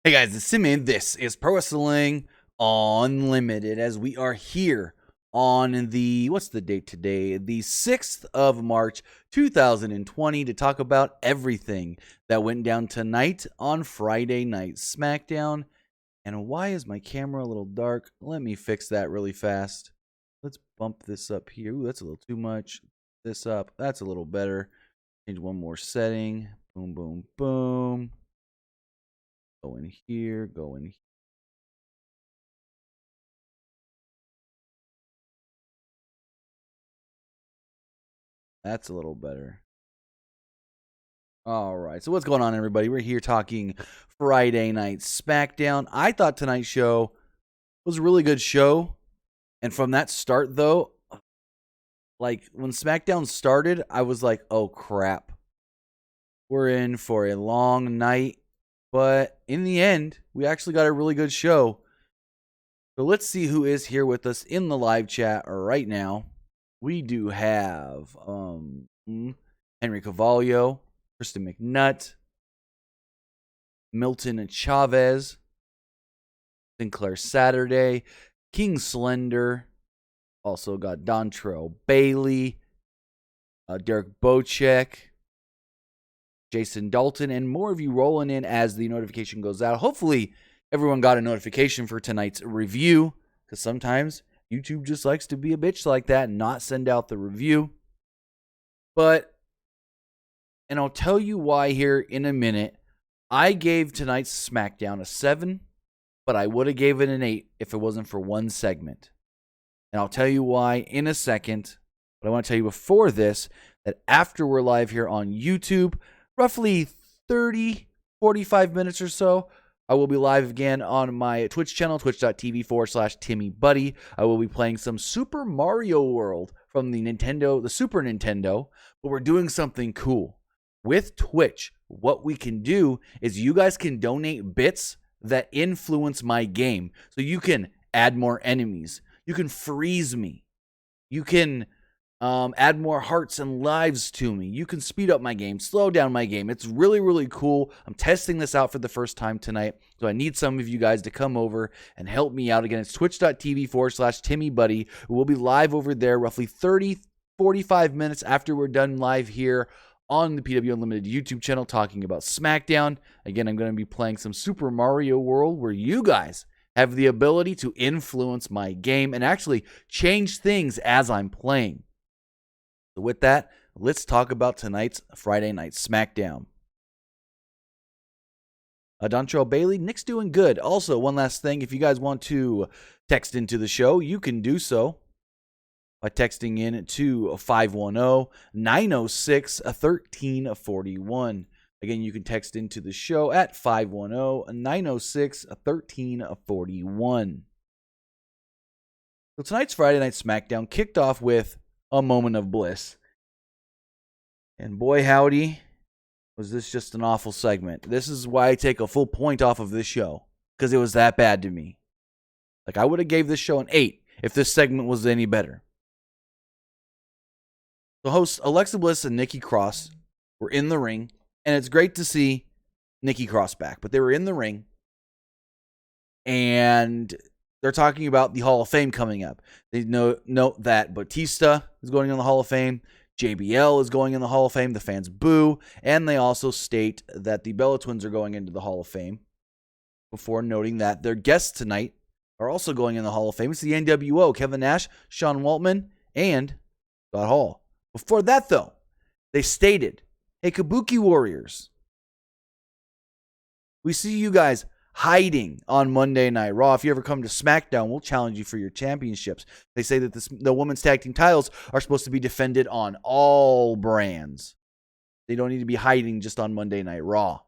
Hey guys, it's Simmy. This is Pro Wrestling Unlimited as we are here on what's the date today? The 6th of March, 2020 to talk about everything that went down tonight on Friday Night Smackdown. And why is my camera a little dark? Let me fix that really fast. Let's bump this up here. Ooh, that's a little too much. This up. That's a little better. Change one more setting. Boom, boom, boom. Go in here, go in here. That's a little better. All right. So what's going on, everybody? We're here talking Friday Night Smackdown. I thought tonight's show was a really good show. And from that start, though, like when Smackdown started, I was like, oh, crap. We're in for a long night. But in the end, we actually got a really good show. So let's see who is here with us in the live chat right now. We do have Henry Cavallo, Kristen McNutt, Milton Chavez, Sinclair Saturday, King Slender, also got Dontrell Bailey, Derek Bocek, Jason Dalton, and more of you rolling in as the notification goes out. Hopefully, everyone got a notification for tonight's review, because sometimes YouTube just likes to be a bitch like that and not send out the review. And I'll tell you why here in a minute. I gave tonight's SmackDown a 7, but I would have gave it an 8 if it wasn't for one segment. And I'll tell you why in a second. But I want to tell you before this that after we're live here on YouTube, roughly 45 minutes or so, I will be live again on my Twitch channel, twitch.tv/TimmyBuddy. I will be playing some Super Mario World from the Super Nintendo, but we're doing something cool. With Twitch, what we can do is you guys can donate bits that influence my game. So you can add more enemies. You can freeze me. You can add more hearts and lives to me. You can speed up my game, slow down my game. It's really, really cool. I'm testing this out for the first time tonight. So I need some of you guys to come over and help me out. Again, it's twitch.tv/TimmyBuddy. We'll be live over there roughly 45 minutes after we're done live here on the PWU Unlimited YouTube channel talking about SmackDown. Again, I'm going to be playing some Super Mario World where you guys have the ability to influence my game and actually change things as I'm playing. So with that, let's talk about tonight's Friday Night SmackDown. Dontrell Bailey, Nick's doing good. Also, one last thing, if you guys want to text into the show, you can do so by texting in to 510-906-1341. Again, you can text into the show at 510-906-1341. So tonight's Friday Night SmackDown kicked off with a moment of bliss. And boy, howdy, was this just an awful segment. This is why I take a full point off of this show, because it was that bad to me. Like, I would have gave this show an 8 if this segment was any better. The hosts Alexa Bliss and Nikki Cross were in the ring, and it's great to see Nikki Cross back. But they were in the ring, and they're talking about the Hall of Fame coming up. They note that Batista is going in the Hall of Fame, JBL is going in the Hall of Fame, the fans boo, and they also state that the Bella Twins are going into the Hall of Fame, before noting that their guests tonight are also going in the Hall of Fame. It's the NWO, Kevin Nash, Sean Waltman, and Scott Hall. Before that, though, they stated, hey, Kabuki Warriors, we see you guys hiding on Monday Night Raw. If you ever come to SmackDown, we'll challenge you for your championships. They say that the women's tag team titles are supposed to be defended on all brands. They don't need to be hiding just on Monday Night Raw.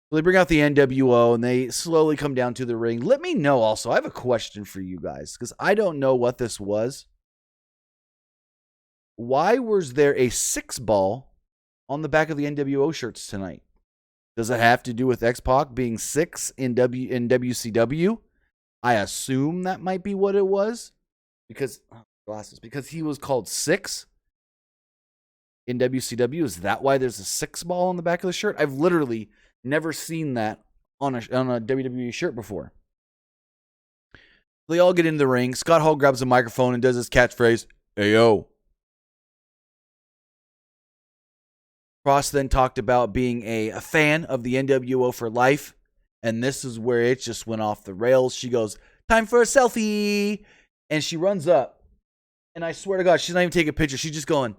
So they bring out the NWO, and they slowly come down to the ring. Let me know also, I have a question for you guys, because I don't know what this was. Why was there a 6-ball on the back of the NWO shirts tonight? Does it have to do with X-Pac being 6 in WCW? I assume that might be what it was. Because he was called 6. in WCW? Is that why there's a 6 ball on the back of the shirt? I've literally never seen that on a WWE shirt before. They all get in the ring. Scott Hall grabs a microphone and does his catchphrase, "Hey, yo." Cross then talked about being a fan of the NWO for life. And this is where it just went off the rails. She goes, "Time for a selfie." And she runs up. And I swear to God, she's not even taking a picture. She's just going.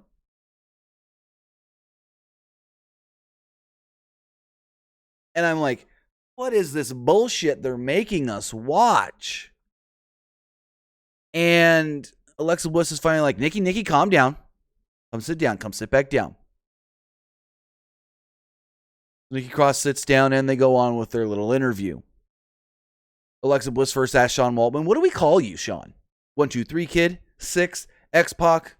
And I'm like, what is this bullshit they're making us watch? And Alexa Bliss is finally like, Nikki, calm down. Come sit down. Come sit back down. Nikki Cross sits down and they go on with their little interview. Alexa Bliss first asked Sean Waltman, "What do we call you, Sean? 1, 2, 3 kid? 6? X-Pac?"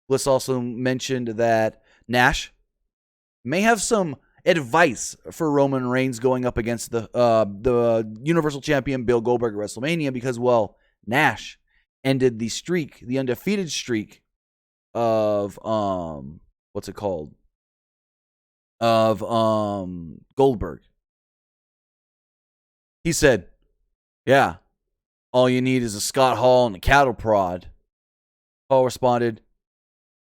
Bliss also mentioned that Nash may have some advice for Roman Reigns going up against the Universal Champion Bill Goldberg at WrestleMania because, well, Nash ended the undefeated streak of what's it called? Of Goldberg. He said, "Yeah, all you need is a Scott Hall and a cattle prod." Hall responded,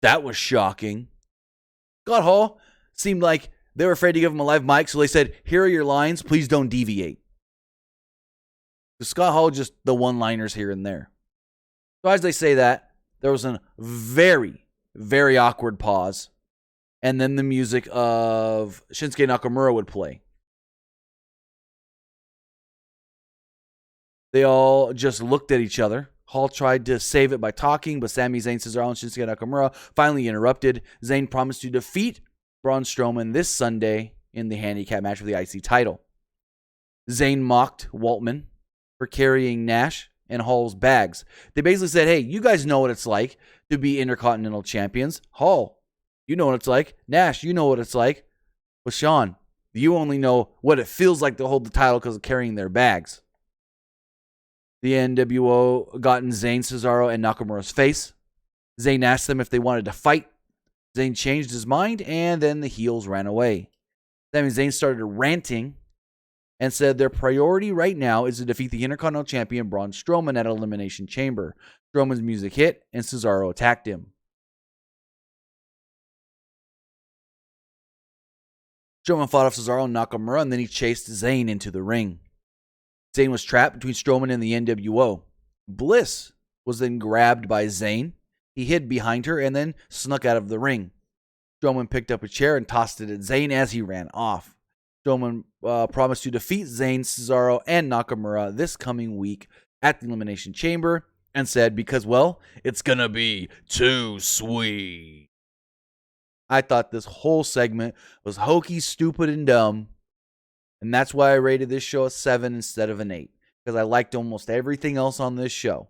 "That was shocking." Scott Hall seemed like they were afraid to give him a live mic, so they said, "Here are your lines, please don't deviate." So Scott Hall just the one-liners here and there. So as they say that, there was a very, very awkward pause. And then the music of Shinsuke Nakamura would play. They all just looked at each other. Hall tried to save it by talking, but Sami Zayn, Cesaro, and Shinsuke Nakamura finally interrupted. Zayn promised to defeat Braun Strowman this Sunday in the handicap match for the IC title. Zayn mocked Waltman for carrying Nash and Hall's bags. They basically said, "Hey, you guys know what it's like to be Intercontinental Champions. Hall, you know what it's like. Nash, you know what it's like. But Sean, you only know what it feels like to hold the title because of carrying their bags." The NWO got in Zayn, Cesaro, and Nakamura's face. Zayn asked them if they wanted to fight. Zayn changed his mind, and then the heels ran away. Sami Zayn started ranting and said their priority right now is to defeat the Intercontinental Champion Braun Strowman at Elimination Chamber. Strowman's music hit, and Cesaro attacked him. Strowman fought off Cesaro and Nakamura, and then he chased Zayn into the ring. Zayn was trapped between Strowman and the NWO. Bliss was then grabbed by Zayn. He hid behind her and then snuck out of the ring. Strowman picked up a chair and tossed it at Zayn as he ran off. Strowman promised to defeat Zayn, Cesaro, and Nakamura this coming week at the Elimination Chamber and said, because, well, it's going to be too sweet. I thought this whole segment was hokey, stupid, and dumb. And that's why I rated this show a 7 instead of an 8. Because I liked almost everything else on this show.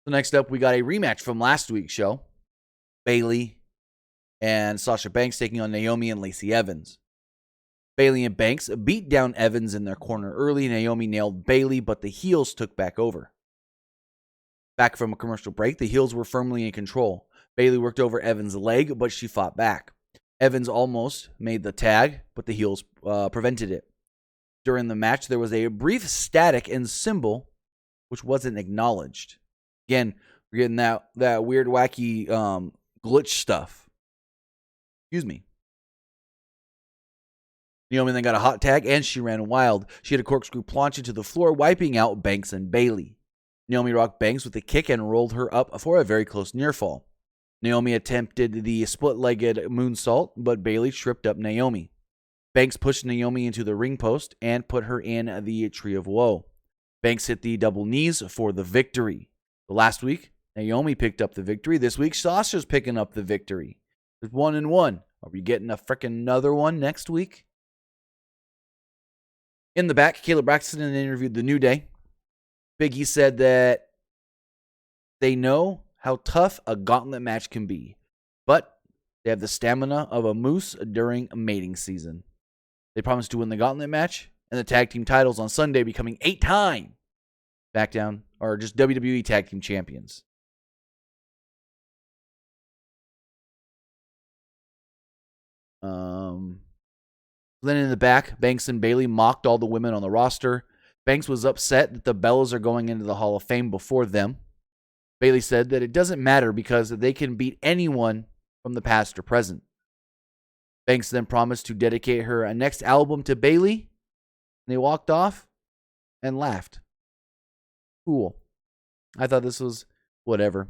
So next up, we got a rematch from last week's show. Bayley and Sasha Banks taking on Naomi and Lacey Evans. Bayley and Banks beat down Evans in their corner early. Naomi nailed Bayley, but the heels took back over. Back from a commercial break, the heels were firmly in control. Bayley worked over Evans' leg, but she fought back. Evans almost made the tag, but the heels prevented it. During the match, there was a brief static and symbol, which wasn't acknowledged. Again, we're getting that weird, wacky glitch stuff. Excuse me. Naomi then got a hot tag, and she ran wild. She had a corkscrew plancha to the floor, wiping out Banks and Bayley. Naomi rocked Banks with a kick and rolled her up for a very close near fall. Naomi attempted the split-legged moonsault, but Bayley tripped up Naomi. Banks pushed Naomi into the ring post and put her in the Tree of Woe. Banks hit the double knees for the victory. Last week, Naomi picked up the victory. This week, Sasha's picking up the victory. There's 1-1. Are we getting a frickin' another one next week? In the back, Caleb Braxton interviewed The New Day. Big E said that they know how tough a gauntlet match can be, but they have the stamina of a moose during mating season. They promised to win the gauntlet match and the tag team titles on Sunday, becoming 8-time Smackdown or just WWE tag team champions. Then in the back, Banks and Bayley mocked all the women on the roster. Banks was upset that the Bellas are going into the Hall of Fame before them. Bayley said that it doesn't matter because they can beat anyone from the past or present. Banks then promised to dedicate her next album to Bayley, and they walked off and laughed. Cool. I thought this was whatever.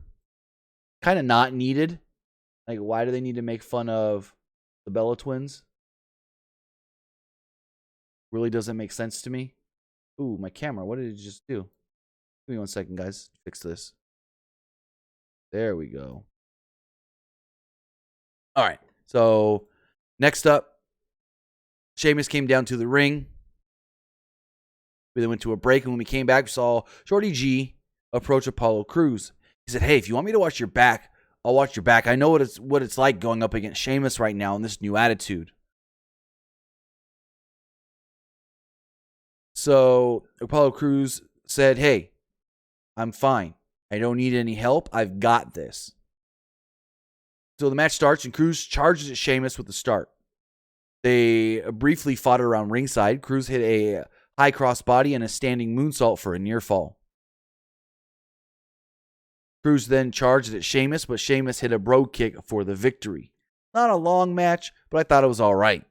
Kind of not needed. Like, why do they need to make fun of the Bella twins? Really doesn't make sense to me. Ooh, my camera. What did it just do? Give me 1 second, guys. Fix this. There we go. All right. So, next up, Sheamus came down to the ring. We then went to a break, and when we came back, we saw Shorty G approach Apollo Crews. He said, "Hey, if you want me to watch your back, I'll watch your back. I know what it's like going up against Sheamus right now in this new attitude." So Apollo Crews said, "Hey, I'm fine. I don't need any help. I've got this." So the match starts, and Crews charges at Sheamus with the start. They briefly fought around ringside. Crews hit a high crossbody and a standing moonsault for a near fall. Crews then charged at Sheamus, but Sheamus hit a brogue kick for the victory. Not a long match, but I thought it was all right.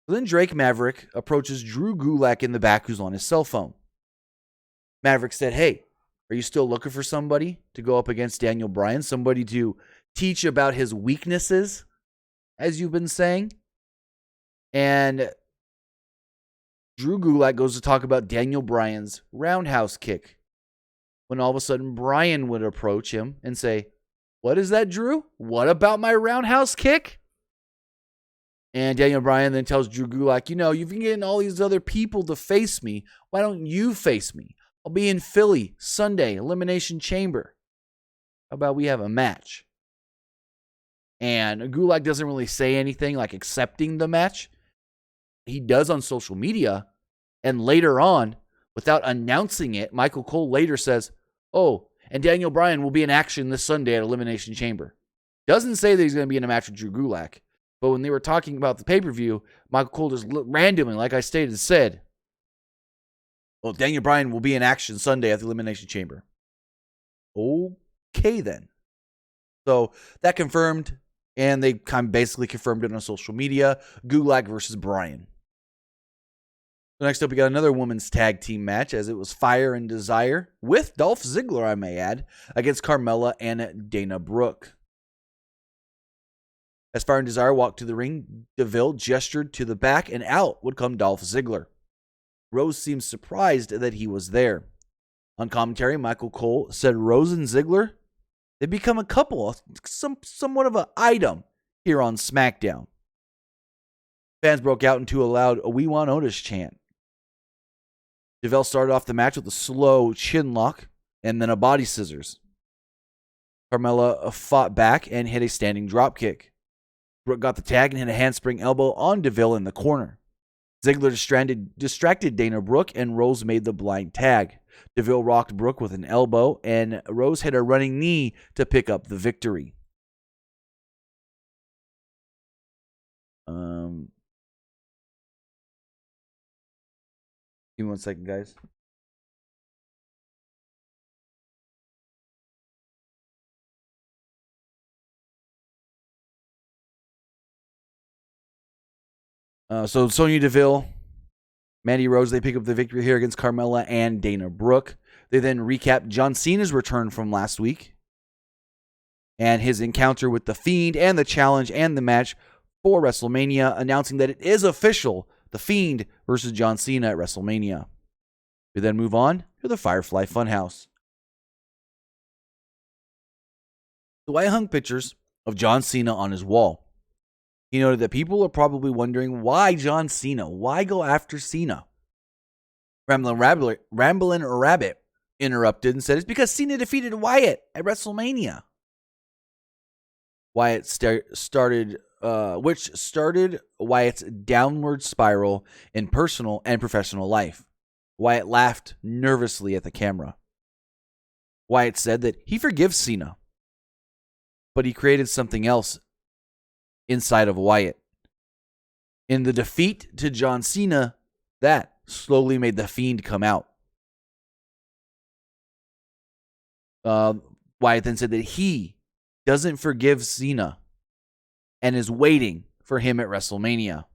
So then Drake Maverick approaches Drew Gulak in the back, who's on his cell phone. Maverick said, "Hey, are you still looking for somebody to go up against Daniel Bryan? Somebody to teach about his weaknesses, as you've been saying?" And Drew Gulak goes to talk about Daniel Bryan's roundhouse kick, when all of a sudden Bryan would approach him and say, "What is that, Drew? What about my roundhouse kick?" And Daniel Bryan then tells Drew Gulak, "You've been getting all these other people to face me. Why don't you face me? I'll be in Philly Sunday, Elimination Chamber. How about we have a match?" And Gulak doesn't really say anything like accepting the match. He does on social media. And later on, without announcing it, Michael Cole later says, "Oh, and Daniel Bryan will be in action this Sunday at Elimination Chamber." Doesn't say that he's going to be in a match with Drew Gulak. But when they were talking about the pay-per-view, Michael Cole just randomly, like I stated, said, "Well, Daniel Bryan will be in action Sunday at the Elimination Chamber." Okay, then. So that confirmed, and they kind of basically confirmed it on social media. Gulak versus Bryan. So next up, we got another women's tag team match, as it was Fire and Desire, with Dolph Ziggler, I may add, against Carmella and Dana Brooke. As Fire and Desire walked to the ring, DeVille gestured to the back, and out would come Dolph Ziggler. Rose seemed surprised that he was there. On commentary, Michael Cole said Rose and Ziggler, they become a couple, somewhat of an item here on SmackDown. Fans broke out into a loud "We Want Otis" chant. DeVille started off the match with a slow chin lock and then a body scissors. Carmella fought back and hit a standing drop kick. Brooke got the tag and hit a handspring elbow on DeVille in the corner. Ziggler distracted Dana Brooke, and Rose made the blind tag. DeVille rocked Brooke with an elbow, and Rose hit a running knee to pick up the victory. Give me 1 second, guys. So Sonya Deville, Mandy Rose, they pick up the victory here against Carmella and Dana Brooke. They then recap John Cena's return from last week and his encounter with The Fiend and the challenge and the match for WrestleMania, announcing that it is official, The Fiend versus John Cena at WrestleMania. We then move on to the Firefly Funhouse. So I hung pictures of John Cena on his wall. He noted that people are probably wondering, why John Cena? Why go after Cena? Ramblin' Rabbit interrupted and said, "It's because Cena defeated Wyatt at WrestleMania." Wyatt started Wyatt's downward spiral in personal and professional life. Wyatt laughed nervously at the camera. Wyatt said that he forgives Cena, but he created something else inside of Wyatt. In the defeat to John Cena, that slowly made the Fiend come out. Wyatt then said that he doesn't forgive Cena and is waiting for him at WrestleMania.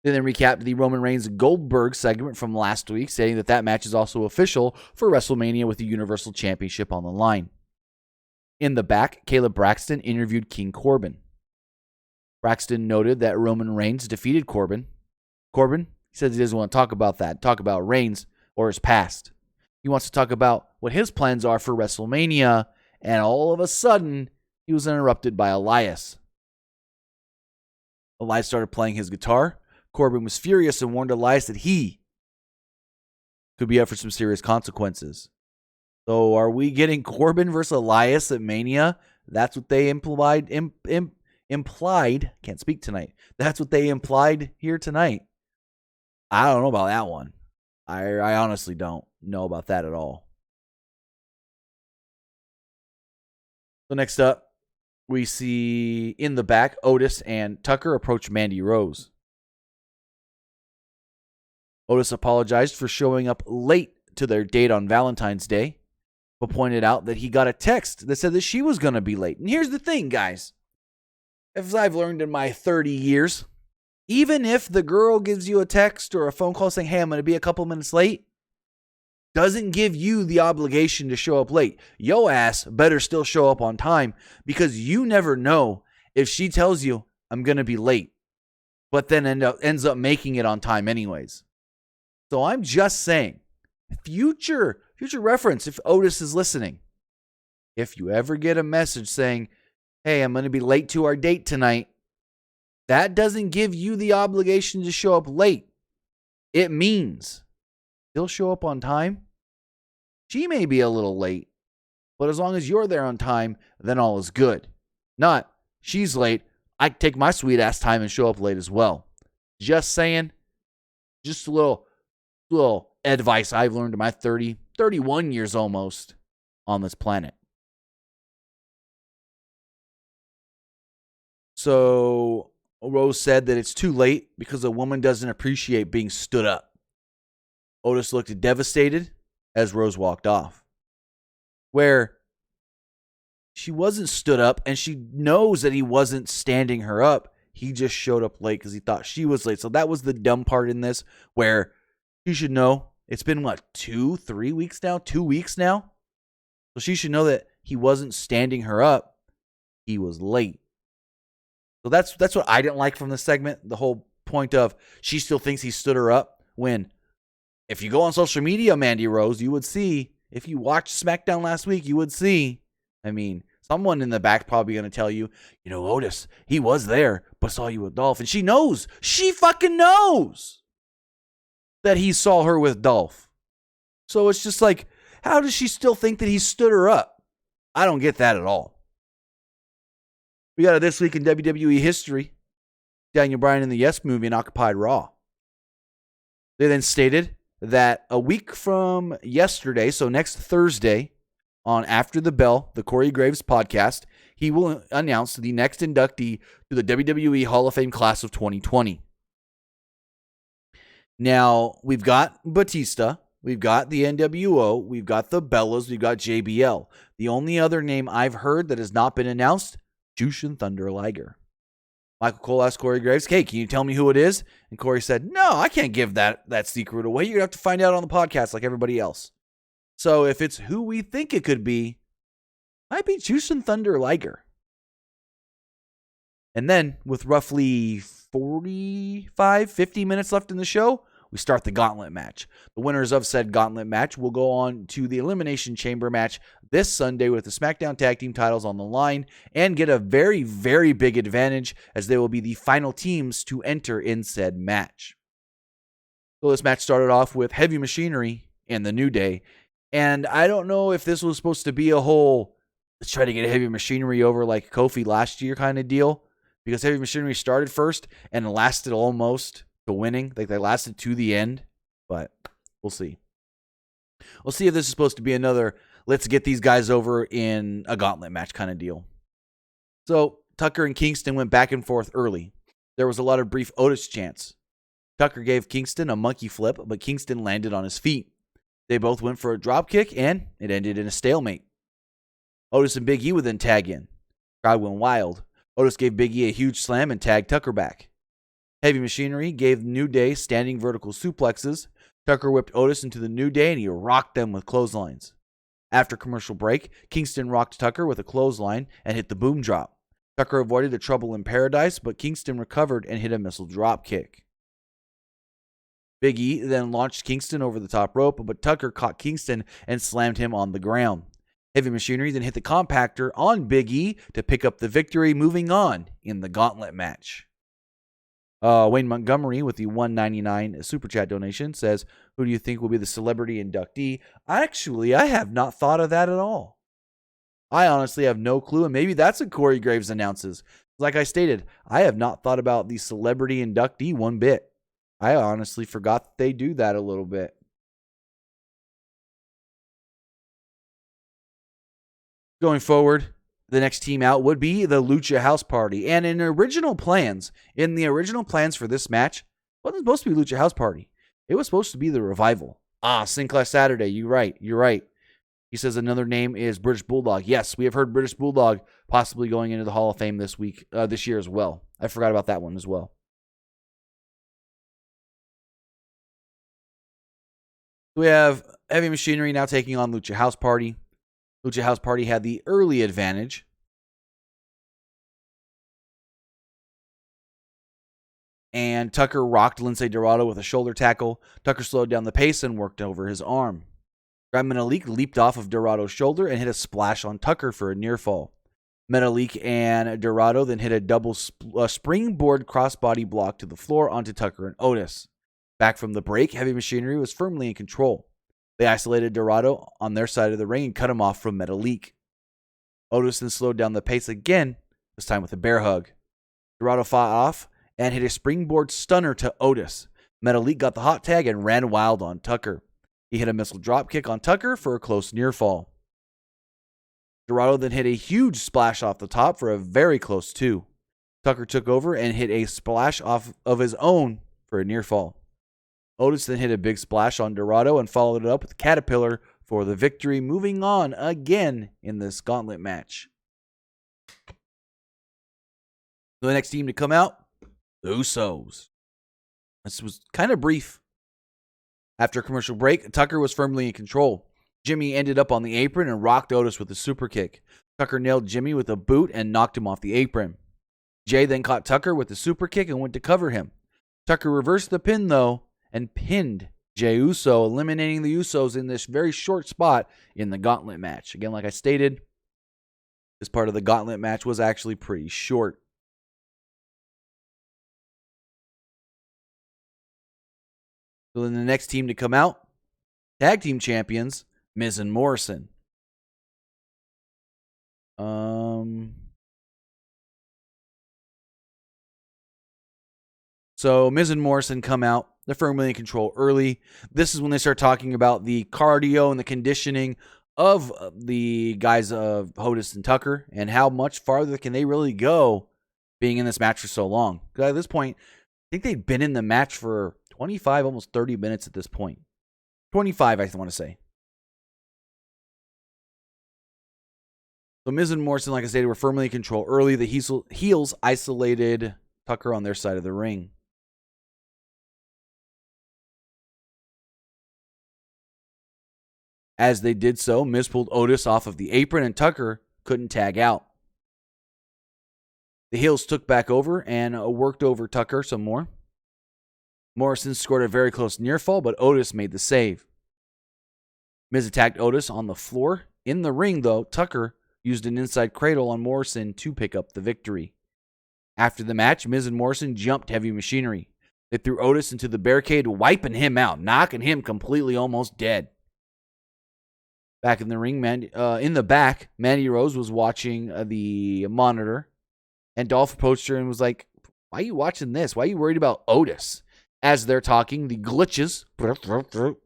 They then recapped the Roman Reigns Goldberg segment from last week, saying that that match is also official for WrestleMania with the Universal Championship on the line. In the back, Caleb Braxton interviewed King Corbin. Braxton noted that Roman Reigns defeated Corbin. Corbin, he says he doesn't want to talk about that, talk about Reigns or his past. He wants to talk about what his plans are for WrestleMania, and all of a sudden, he was interrupted by Elias. Elias started playing his guitar. Corbin was furious and warned Elias that he could be up for some serious consequences. So are we getting Corbin versus Elias at Mania? That's what they implied. Can't speak tonight. That's what they implied here tonight. I don't know about that one. I honestly don't know about that at all. So next up, we see in the back, Otis and Tucker approach Mandy Rose. Otis apologized for showing up late to their date on Valentine's Day, but pointed out that he got a text that said that she was going to be late. And here's the thing, guys. As I've learned in my 30 years, even if the girl gives you a text or a phone call saying, hey, I'm going to be a couple minutes late, doesn't give you the obligation to show up late. Yo ass better still show up on time, because you never know if she tells you, I'm going to be late, but then ends up making it on time anyways. So I'm just saying, future reference, if Otis is listening, if you ever get a message saying, hey, I'm going to be late to our date tonight, that doesn't give you the obligation to show up late. It means he'll show up on time. She may be a little late, but as long as you're there on time, then all is good. Not, she's late, I can take my sweet ass time and show up late as well. Just saying, just a little advice I've learned in my 31 years almost on this planet. So Rose said that it's too late because a woman doesn't appreciate being stood up. Otis looked devastated as Rose walked off, where she wasn't stood up and she knows that he wasn't standing her up. He just showed up late because he thought she was late. So that was the dumb part in this, where she should know. It's been, 2 weeks now? 2 weeks now? So she should know that he wasn't standing her up. He was late. So that's what I didn't like from this segment. The whole point of she still thinks he stood her up, when if you go on social media, Mandy Rose, you would see, if you watched Smackdown last week, you would see, someone in the back probably going to tell you, Otis, he was there, but saw you with Dolph. And she knows. She fucking knows that he saw her with Dolph. So it's just like, how does she still think that he stood her up? I don't get that at all. We got it this week in WWE history. Daniel Bryan and the Yes Movie in Occupied Raw. They then stated that a week from yesterday, so next Thursday, on After the Bell, the Corey Graves podcast, he will announce the next inductee to the WWE Hall of Fame class of 2020. Now, we've got Batista, we've got the NWO, we've got the Bellas, we've got JBL. The only other name I've heard that has not been announced, Jushin Thunder Liger. Michael Cole asked Corey Graves, hey, can you tell me who it is? And Corey said, no, I can't give that secret away. You're going to have to find out on the podcast like everybody else. So if it's who we think it could be, might be Jushin Thunder Liger. And then with roughly 50 minutes left in the show, we start the Gauntlet match. The winners of said Gauntlet match will go on to the Elimination Chamber match this Sunday with the SmackDown Tag Team titles on the line and get a very, very big advantage, as they will be the final teams to enter in said match. So this match started off with Heavy Machinery and the New Day. And I don't know if this was supposed to be a whole, let's try to get Heavy Machinery over like Kofi last year kind of deal, because Heavy Machinery started first and lasted almost to winning. Like, they lasted to the end, but we'll see. We'll see if this is supposed to be another, let's get these guys over in a Gauntlet match kind of deal. So Tucker and Kingston went back and forth early. There was a lot of brief Otis chants. Tucker gave Kingston a monkey flip, but Kingston landed on his feet. They both went for a dropkick, and it ended in a stalemate. Otis and Big E would then tag in. Crowd went wild. Otis gave Big E a huge slam and tagged Tucker back. Heavy Machinery gave New Day standing vertical suplexes. Tucker whipped Otis into the New Day, and he rocked them with clotheslines. After commercial break, Kingston rocked Tucker with a clothesline and hit the boom drop. Tucker avoided the trouble in paradise, but Kingston recovered and hit a missile drop kick. Big E then launched Kingston over the top rope, but Tucker caught Kingston and slammed him on the ground. Heavy Machinery then hit the compactor on Big E to pick up the victory, moving on in the Gauntlet match. Wayne Montgomery with the $1.99 Super Chat donation says, who do you think will be the celebrity inductee? Actually, I have not thought of that at all. I honestly have no clue, and maybe that's what Corey Graves announces. Like I stated, I have not thought about the celebrity inductee one bit. I honestly forgot that they do that a little bit. Going forward, the next team out would be the Lucha House Party. And in the original plans for this match, it wasn't supposed to be Lucha House Party. It was supposed to be the Revival. Sinclair Saturday, you're right. He says another name is British Bulldog. Yes, we have heard British Bulldog possibly going into the Hall of Fame this year as well. I forgot about that one as well. We have Heavy Machinery now taking on Lucha House Party. Lucha House Party had the early advantage. And Tucker rocked Lince Dorado with a shoulder tackle. Tucker slowed down the pace and worked over his arm. Grand Metalik leaped off of Dorado's shoulder and hit a splash on Tucker for a near fall. Metalik and Dorado then hit a double springboard crossbody block to the floor onto Tucker and Otis. Back from the break, Heavy Machinery was firmly in control. They isolated Dorado on their side of the ring and cut him off from Metalik. Otis then slowed down the pace again, this time with a bear hug. Dorado fought off and hit a springboard stunner to Otis. Metalik got the hot tag and ran wild on Tucker. He hit a missile dropkick on Tucker for a close near fall. Dorado then hit a huge splash off the top for a very close 2. Tucker took over and hit a splash off of his own for a near fall. Otis then hit a big splash on Dorado and followed it up with Caterpillar for the victory, moving on again in this Gauntlet match. The next team to come out, the Usos. This was kind of brief. After a commercial break, Tucker was firmly in control. Jimmy ended up on the apron and rocked Otis with a super kick. Tucker nailed Jimmy with a boot and knocked him off the apron. Jay then caught Tucker with a super kick and went to cover him. Tucker reversed the pin, though, and pinned Jey Uso, eliminating the Usos in this very short spot in the Gauntlet match. Again, like I stated, this part of the Gauntlet match was actually pretty short. So then the next team to come out, tag team champions, Miz and Morrison. So Miz and Morrison come out. They're firmly in control early. This is when they start talking about the cardio and the conditioning of the guys of Otis and Tucker and how much farther can they really go being in this match for so long. Because at this point, I think they've been in the match for 25, almost 30 minutes at this point. 25, I want to say. So Miz and Morrison, like I stated, were firmly in control early. The heels isolated Tucker on their side of the ring. As they did so, Miz pulled Otis off of the apron and Tucker couldn't tag out. The heels took back over and worked over Tucker some more. Morrison scored a very close near fall, but Otis made the save. Miz attacked Otis on the floor. In the ring, though, Tucker used an inside cradle on Morrison to pick up the victory. After the match, Miz and Morrison jumped Heavy Machinery. They threw Otis into the barricade, wiping him out, knocking him completely almost dead. Back in the ring, in the back, Mandy Rose was watching the monitor, and Dolph approached her and was like, "Why are you watching this? Why are you worried about Otis?" As they're talking, the glitches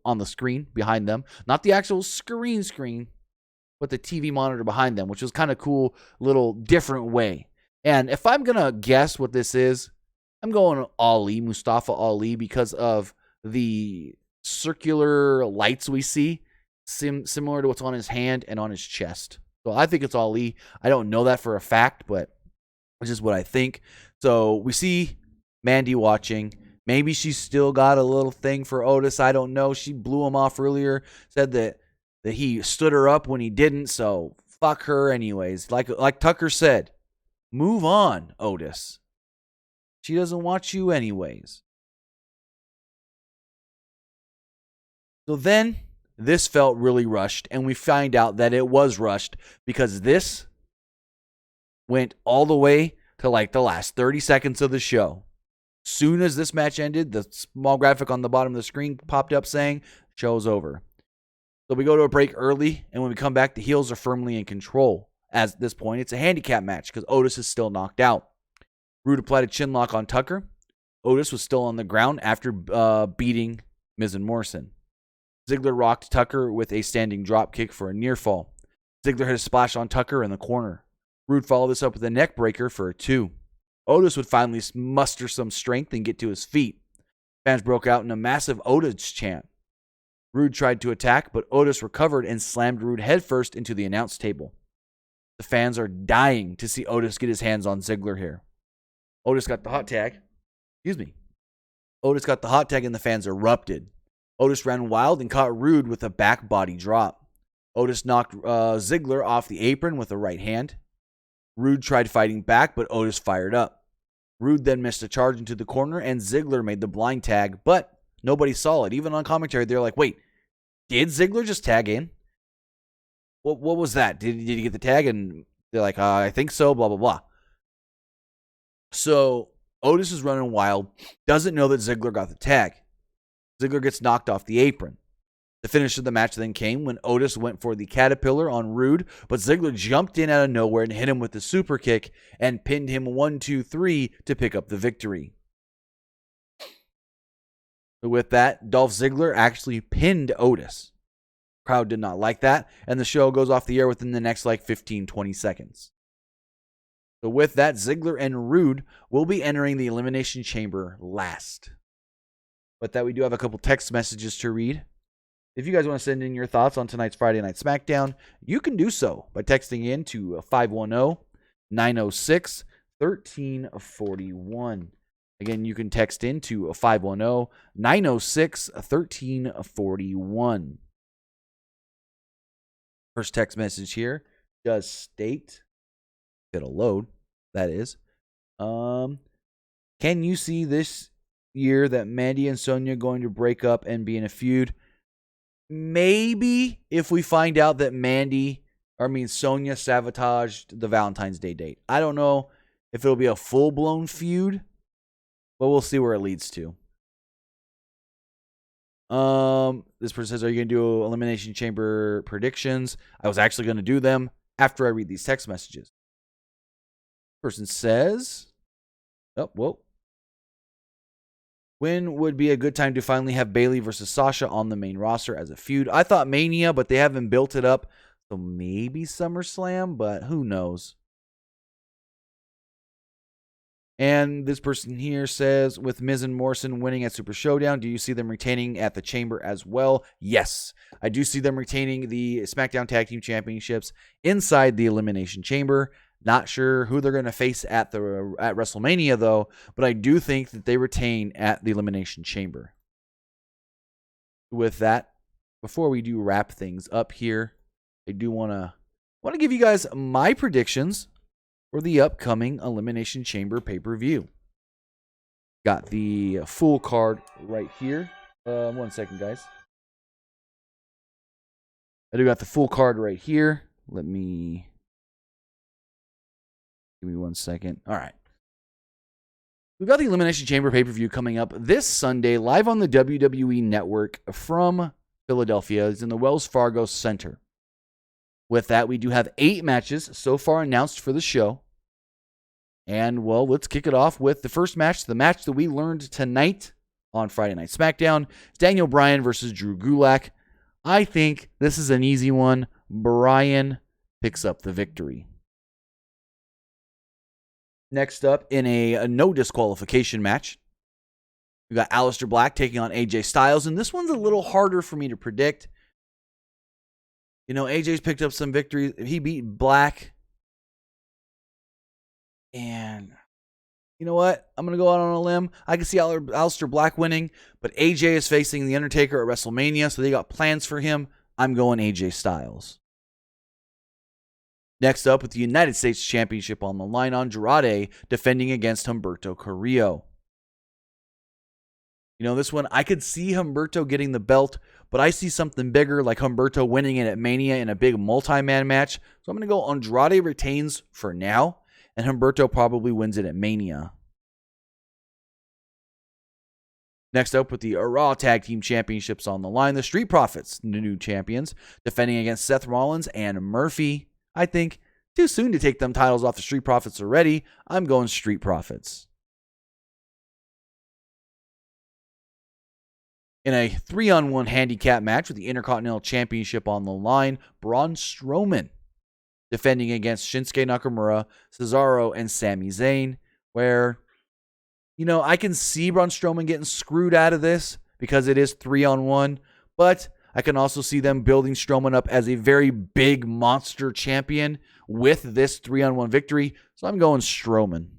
on the screen behind them, not the actual screen, but the TV monitor behind them, which was kind of cool, little different way. And if I'm going to guess what this is, I'm going Ali, Mustafa Ali, because of the circular lights we see, similar to what's on his hand and on his chest. So I think it's Ali. I don't know that for a fact, but it's just what I think. So we see Mandy watching. Maybe she's still got a little thing for Otis. I don't know. She blew him off earlier, said that he stood her up when he didn't, so fuck her anyways. Like Tucker said, move on, Otis. She doesn't want you anyways. So then, this felt really rushed, and we find out that it was rushed because this went all the way to like the last 30 seconds of the show. Soon as this match ended, the small graphic on the bottom of the screen popped up saying, show's over. So we go to a break early, and when we come back, the heels are firmly in control. At this point, it's a handicap match because Otis is still knocked out. Rude applied a chin lock on Tucker. Otis was still on the ground after beating Miz and Morrison. Ziggler rocked Tucker with a standing drop kick for a near fall. Ziggler had a splash on Tucker in the corner. Rude followed this up with a neck breaker for a 2. Otis would finally muster some strength and get to his feet. Fans broke out in a massive Otis chant. Rude tried to attack, but Otis recovered and slammed Rude headfirst into the announce table. The fans are dying to see Otis get his hands on Ziggler here. Otis got the hot tag. Otis got the hot tag and the fans erupted. Otis ran wild and caught Rude with a back body drop. Otis knocked Ziggler off the apron with a right hand. Rude tried fighting back, but Otis fired up. Rude then missed a charge into the corner, and Ziggler made the blind tag, but nobody saw it. Even on commentary, they're like, wait, did Ziggler just tag in? What was that? Did he get the tag? And they're like, I think so, blah, blah, blah. So Otis is running wild, doesn't know that Ziggler got the tag. Ziggler gets knocked off the apron. The finish of the match then came when Otis went for the Caterpillar on Rude, but Ziggler jumped in out of nowhere and hit him with the super kick and pinned him 1, 2, 3 to pick up the victory. With that, Dolph Ziggler actually pinned Otis. Crowd did not like that, and the show goes off the air within the next 15-20 seconds. So with that, Ziggler and Rude will be entering the Elimination Chamber last. With that, we do have a couple text messages to read. If you guys want to send in your thoughts on tonight's Friday Night Smackdown, you can do so by texting in to 510-906-1341. Again, you can text in to 510-906-1341. First text message here does state, it'll load, that is. Can you see this year that Mandy and Sonya going to break up and be in a feud? Maybe if we find out that Sonya sabotaged the Valentine's Day date. I don't know if it'll be a full-blown feud, but we'll see where it leads to. This person says, are you going to do Elimination Chamber predictions? I was actually going to do them after I read these text messages. Person says, when would be a good time to finally have Bayley versus Sasha on the main roster as a feud? I thought Mania, but they haven't built it up. So maybe SummerSlam, but who knows? And this person here says, with Miz and Morrison winning at Super Showdown, do you see them retaining at the Chamber as well? Yes, I do see them retaining the SmackDown Tag Team Championships inside the Elimination Chamber. Not sure who they're going to face at WrestleMania, though, but I do think that they retain at the Elimination Chamber. With that, before we do wrap things up here, I do want to give you guys my predictions for the upcoming Elimination Chamber pay-per-view. Got the full card right here. 1 second, guys. I do got the full card right here. Give me 1 second. All right. We've got the Elimination Chamber pay-per-view coming up this Sunday, live on the WWE Network from Philadelphia. It's in the Wells Fargo Center. With that, we do have 8 matches so far announced for the show. And, well, let's kick it off with the first match, the match that we learned tonight on Friday Night SmackDown. It's Daniel Bryan versus Drew Gulak. I think this is an easy one. Bryan picks up the victory. Next up, in a no disqualification match, we got Aleister Black taking on AJ Styles, and this one's a little harder for me to predict. You know, AJ's picked up some victories. He beat Black. And you know what? I'm going to go out on a limb. I can see Aleister Black winning, but AJ is facing The Undertaker at WrestleMania, so they got plans for him. I'm going AJ Styles. Next up, with the United States Championship on the line, Andrade defending against Humberto Carrillo. You know, this one, I could see Humberto getting the belt, but I see something bigger, like Humberto winning it at Mania in a big multi-man match. So I'm going to go Andrade retains for now, and Humberto probably wins it at Mania. Next up, with the Raw Tag Team Championships on the line, the Street Profits, the new champions, defending against Seth Rollins and Murphy. I think too soon to take them titles off the Street Profits already. I'm going Street Profits. In a 3-on-1 handicap match with the Intercontinental Championship on the line, Braun Strowman defending against Shinsuke Nakamura, Cesaro, and Sami Zayn, where, you know, I can see Braun Strowman getting screwed out of this because it is 3-on-1, but I can also see them building Strowman up as a very big monster champion with this 3-on-1 victory, so I'm going Strowman.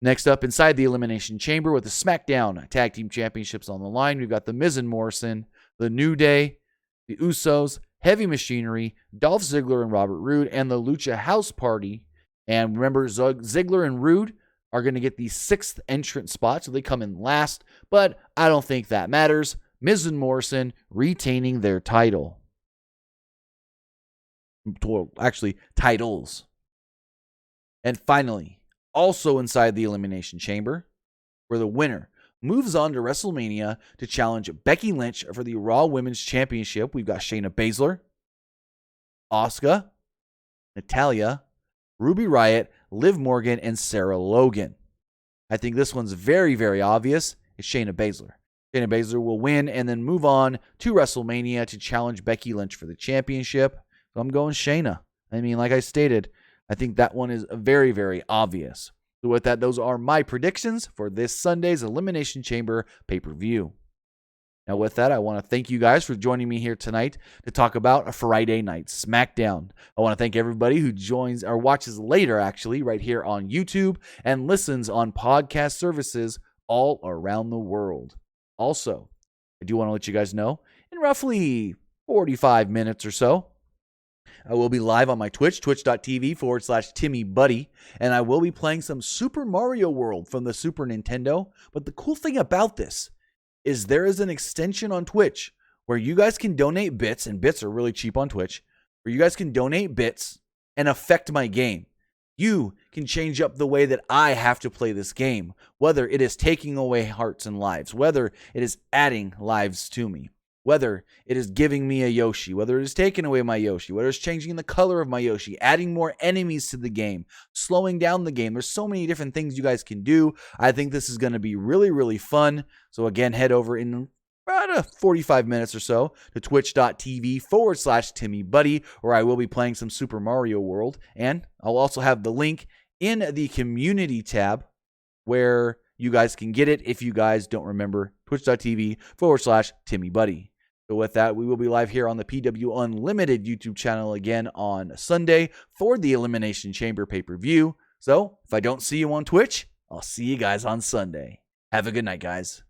Next up, inside the Elimination Chamber with the Smackdown Tag Team Championships on the line, we've got the Miz and Morrison, the New Day, the Usos, Heavy Machinery, Dolph Ziggler and Robert Roode, and the Lucha House Party. And remember, Ziggler and Roode are going to get the 6th entrant spot, so they come in last, but I don't think that matters. Miz and Morrison retaining their title. Actually, titles. And finally, also inside the Elimination Chamber, where the winner moves on to WrestleMania to challenge Becky Lynch for the Raw Women's Championship. We've got Shayna Baszler, Asuka, Natalya, Ruby Riott, Liv Morgan, and Sarah Logan. I think this one's very, very obvious. It's Shayna Baszler. Shayna Baszler will win and then move on to WrestleMania to challenge Becky Lynch for the championship. So I'm going Shayna. I mean, like I stated, I think that one is very, very obvious. So with that, those are my predictions for this Sunday's Elimination Chamber pay-per-view. Now with that, I want to thank you guys for joining me here tonight to talk about a Friday Night Smackdown. I want to thank everybody who joins or watches later, actually, right here on YouTube and listens on podcast services all around the world. Also, I do want to let you guys know, in roughly 45 minutes or so, I will be live on my Twitch, twitch.tv/TimmyBuddy, and I will be playing some Super Mario World from the Super Nintendo. But the cool thing about this is there is an extension on Twitch where you guys can donate bits, and bits are really cheap on Twitch, where you guys can donate bits and affect my game. You can change up the way that I have to play this game, whether it is taking away hearts and lives, whether it is adding lives to me, whether it is giving me a Yoshi, whether it is taking away my Yoshi, whether it's changing the color of my Yoshi, adding more enemies to the game, slowing down the game. There's so many different things you guys can do. I think this is going to be really, really fun. So again, head over in about 45 minutes or so to twitch.tv/TimmyBuddy, where I will be playing some Super Mario World. And I'll also have the link in the community tab where you guys can get it if you guys don't remember, twitch.tv/TimmyBuddy. So with that, we will be live here on the PW Unlimited YouTube channel again on Sunday for the Elimination Chamber pay-per-view. So if I don't see you on Twitch, I'll see you guys on Sunday. Have a good night, guys.